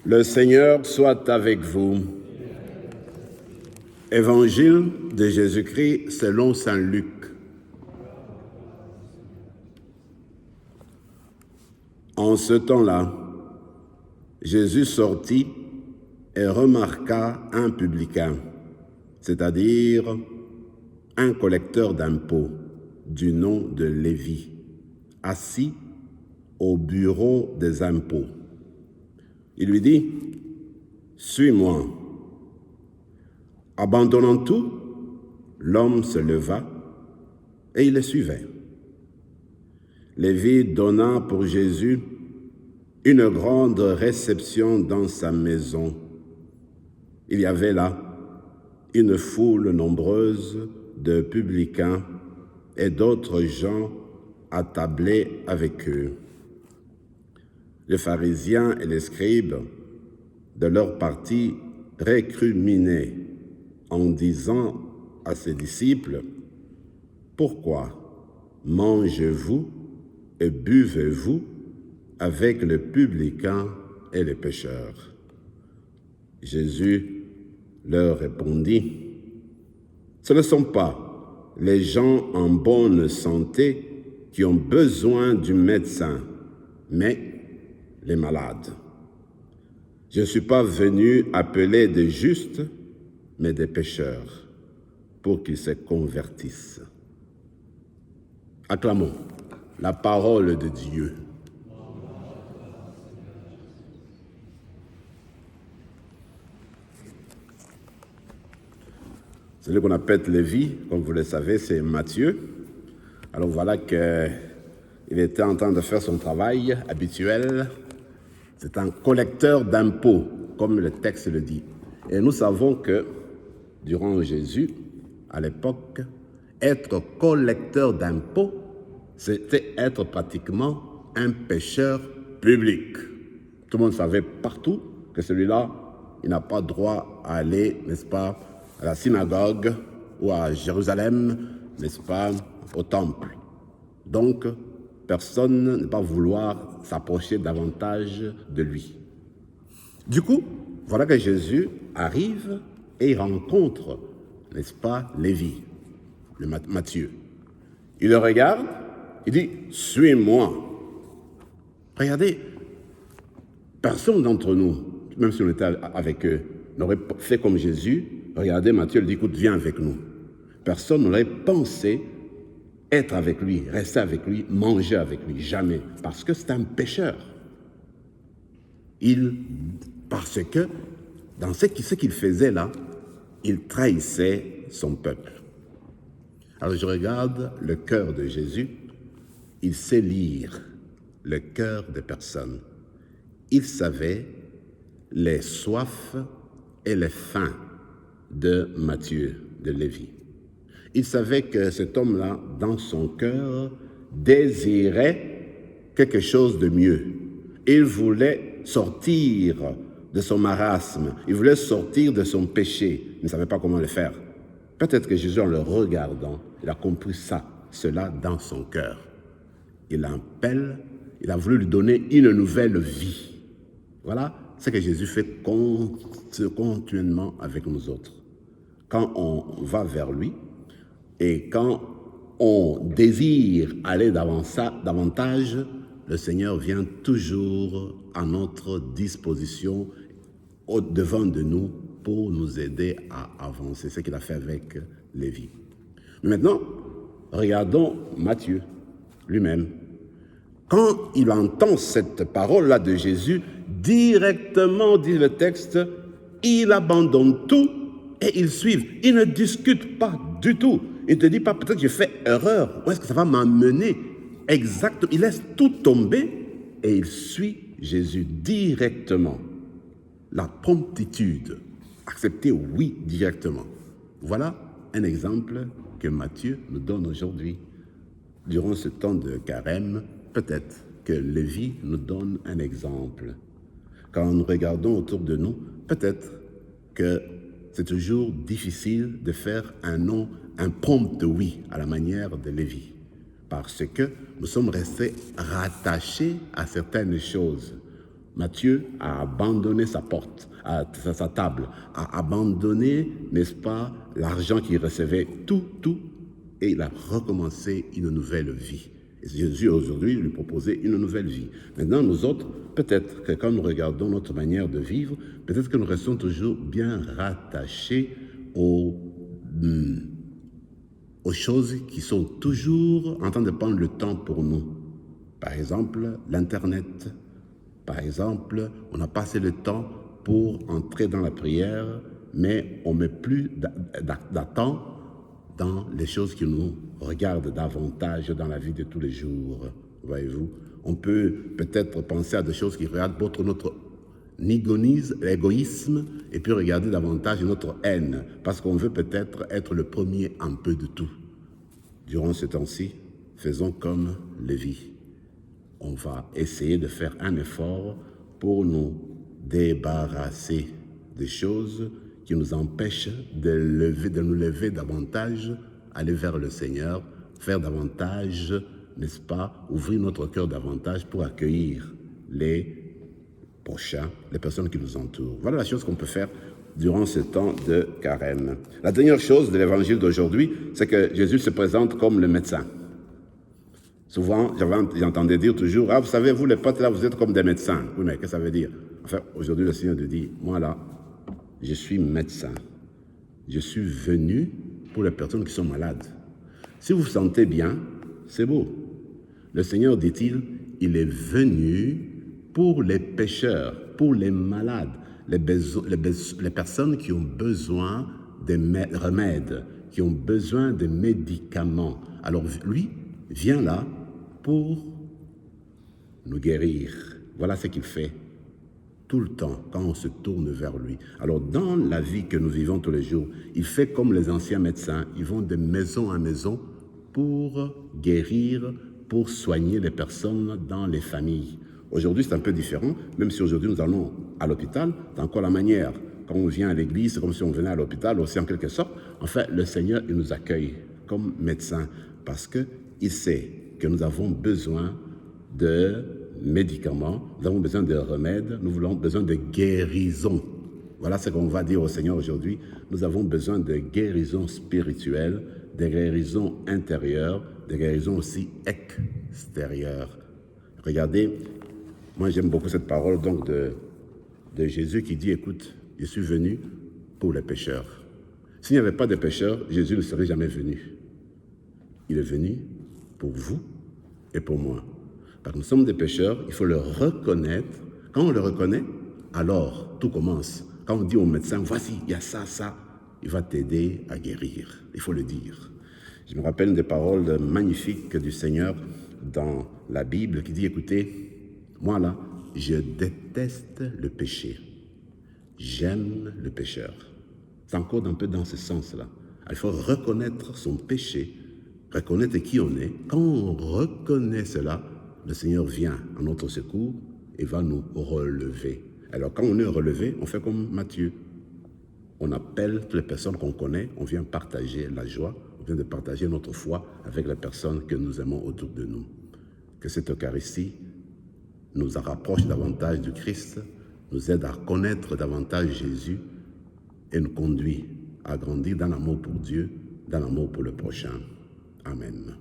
Le Seigneur soit avec vous. Évangile de Jésus-Christ selon saint Luc. En ce temps-là, Jésus sortit et remarqua un publicain, c'est-à-dire un collecteur d'impôts du nom de Lévi, assis au bureau des impôts. Il lui dit, « Suis-moi. » Abandonnant tout, l'homme se leva et il le suivait. Lévi donna pour Jésus une grande réception dans sa maison. Il y avait là une foule nombreuse de publicains et d'autres gens attablés avec eux. Les pharisiens et les scribes, de leur parti, récriminaient en disant à ses disciples, « Pourquoi mangez-vous et buvez-vous avec les publicains et les pécheurs ?» Jésus leur répondit, « Ce ne sont pas les gens en bonne santé qui ont besoin du médecin, mais les malades. Je ne suis pas venu appeler des justes, mais des pécheurs, pour qu'ils se convertissent. » Acclamons la parole de Dieu. Celui qu'on appelle Lévi, comme vous le savez, c'est Matthieu. Alors voilà qu'il était en train de faire son travail habituel. C'est un collecteur d'impôts, comme le texte le dit. Et nous savons que, durant Jésus, à l'époque, être collecteur d'impôts, c'était être pratiquement un pécheur public. Tout le monde savait partout que celui-là, il n'a pas droit à aller, n'est-ce pas, à la synagogue ou à Jérusalem, n'est-ce pas, au temple. Donc, personne ne va vouloir s'approcher davantage de lui. Du coup, voilà que Jésus arrive et il rencontre, n'est-ce pas, Lévi, le Matthieu. Il le regarde, il dit, « Suis-moi. » Regardez, personne d'entre nous, même si on était avec eux, n'aurait fait comme Jésus. Regardez, Matthieu lui dit, « Écoute, viens avec nous. » Personne n'aurait pensé être avec lui, rester avec lui, manger avec lui, jamais, parce que c'est un pécheur. Parce que dans ce qu'il faisait là, il trahissait son peuple. Alors je regarde le cœur de Jésus, il sait lire le cœur des personnes. Il savait les soifs et les faims de Matthieu, de Lévi. Il savait que cet homme-là, dans son cœur, désirait quelque chose de mieux. Il voulait sortir de son marasme, il voulait sortir de son péché. Il ne savait pas comment le faire. Peut-être que Jésus, en le regardant, il a compris cela dans son cœur. Il l'appelle, il a voulu lui donner une nouvelle vie. Voilà ce que Jésus fait continuellement avec nous autres. Quand on va vers lui, et quand on désire aller davantage, le Seigneur vient toujours à notre disposition, au-devant de nous, pour nous aider à avancer. C'est ce qu'il a fait avec Lévi. Mais maintenant, regardons Matthieu lui-même. Quand il entend cette parole-là de Jésus, directement, dit le texte, il abandonne tout et il suit. Il ne discute pas du tout. Il ne te dit pas, peut-être que j'ai fait erreur, où est-ce que ça va m'amener? Exactement, il laisse tout tomber et il suit Jésus directement. La promptitude, accepter oui directement. Voilà un exemple que Matthieu nous donne aujourd'hui. Durant ce temps de carême, peut-être que Lévi nous donne un exemple. Quand nous regardons autour de nous, peut-être que c'est toujours difficile de faire un prompt oui à la manière de Lévi. Parce que nous sommes restés rattachés à certaines choses. Matthieu a abandonné sa porte, sa table, a abandonné, n'est-ce pas, l'argent qu'il recevait, tout, et il a recommencé une nouvelle vie. Et Jésus, aujourd'hui, lui proposait une nouvelle vie. Maintenant, nous autres, peut-être que quand nous regardons notre manière de vivre, peut-être que nous restons toujours bien rattachés aux choses qui sont toujours en train de prendre le temps pour nous. Par exemple, l'Internet. Par exemple, on a passé le temps pour entrer dans la prière, mais on ne met plus d'attente dans les choses qui nous regardent davantage dans la vie de tous les jours. Voyez-vous, on peut peut-être penser à des choses qui regardent notre égoïsme et puis regarder davantage notre haine, parce qu'on veut peut-être être le premier un peu de tout. Durant ce temps-ci, faisons comme Lévi. On va essayer de faire un effort pour nous débarrasser des choses qui nous empêchent de nous lever davantage, aller vers le Seigneur, faire davantage, n'est-ce pas, ouvrir notre cœur davantage pour accueillir les prochains, les personnes qui nous entourent. Voilà la chose qu'on peut faire durant ce temps de carême. La dernière chose de l'évangile d'aujourd'hui, c'est que Jésus se présente comme le médecin. Souvent, j'entendais dire toujours, vous savez, vous les potes là, vous êtes comme des médecins. Oui, mais qu'est-ce que ça veut dire? Enfin, aujourd'hui, le Seigneur te dit, moi là, je suis médecin. Je suis venu pour les personnes qui sont malades. Si vous vous sentez bien, c'est beau. Le Seigneur, dit-il, il est venu pour les pécheurs, pour les malades, les personnes qui ont besoin de remèdes, qui ont besoin de médicaments. Alors lui vient là pour nous guérir. Voilà ce qu'il fait tout le temps quand on se tourne vers lui. Alors dans la vie que nous vivons tous les jours, il fait comme les anciens médecins. Ils vont de maison en maison pour guérir, pour soigner les personnes dans les familles. Aujourd'hui, c'est un peu différent. Même si aujourd'hui, nous allons à l'hôpital, c'est encore la manière. Quand on vient à l'église, c'est comme si on venait à l'hôpital aussi en quelque sorte. En fait, le Seigneur, il nous accueille comme médecins parce qu'il sait que nous avons besoin de médicaments, nous avons besoin de remèdes, nous avons besoin de guérison. Voilà ce qu'on va dire au Seigneur aujourd'hui. Nous avons besoin de guérison spirituelle, de guérison intérieure, de guérison aussi extérieure. Regardez, moi j'aime beaucoup cette parole donc de Jésus qui dit, écoute, je suis venu pour les pécheurs. S'il n'y avait pas de pécheurs, Jésus ne serait jamais venu. Il est venu pour vous et pour moi. Parce que nous sommes des pécheurs, il faut le reconnaître. Quand on le reconnaît, alors tout commence. Quand on dit au médecin, voici, il y a ça, il va t'aider à guérir. Il faut le dire. Je me rappelle des paroles magnifiques du Seigneur dans la Bible qui dit, écoutez, moi là, je déteste le péché. J'aime le pécheur. C'est encore un peu dans ce sens-là. Il faut reconnaître son péché, reconnaître qui on est. Quand on reconnaît cela, le Seigneur vient à notre secours et va nous relever. Alors quand on est relevé, on fait comme Matthieu. On appelle toutes les personnes qu'on connaît, on vient partager la joie, on vient de partager notre foi avec les personnes que nous aimons autour de nous. Que cette Eucharistie nous rapproche davantage du Christ, nous aide à connaître davantage Jésus et nous conduit à grandir dans l'amour pour Dieu, dans l'amour pour le prochain. Amen.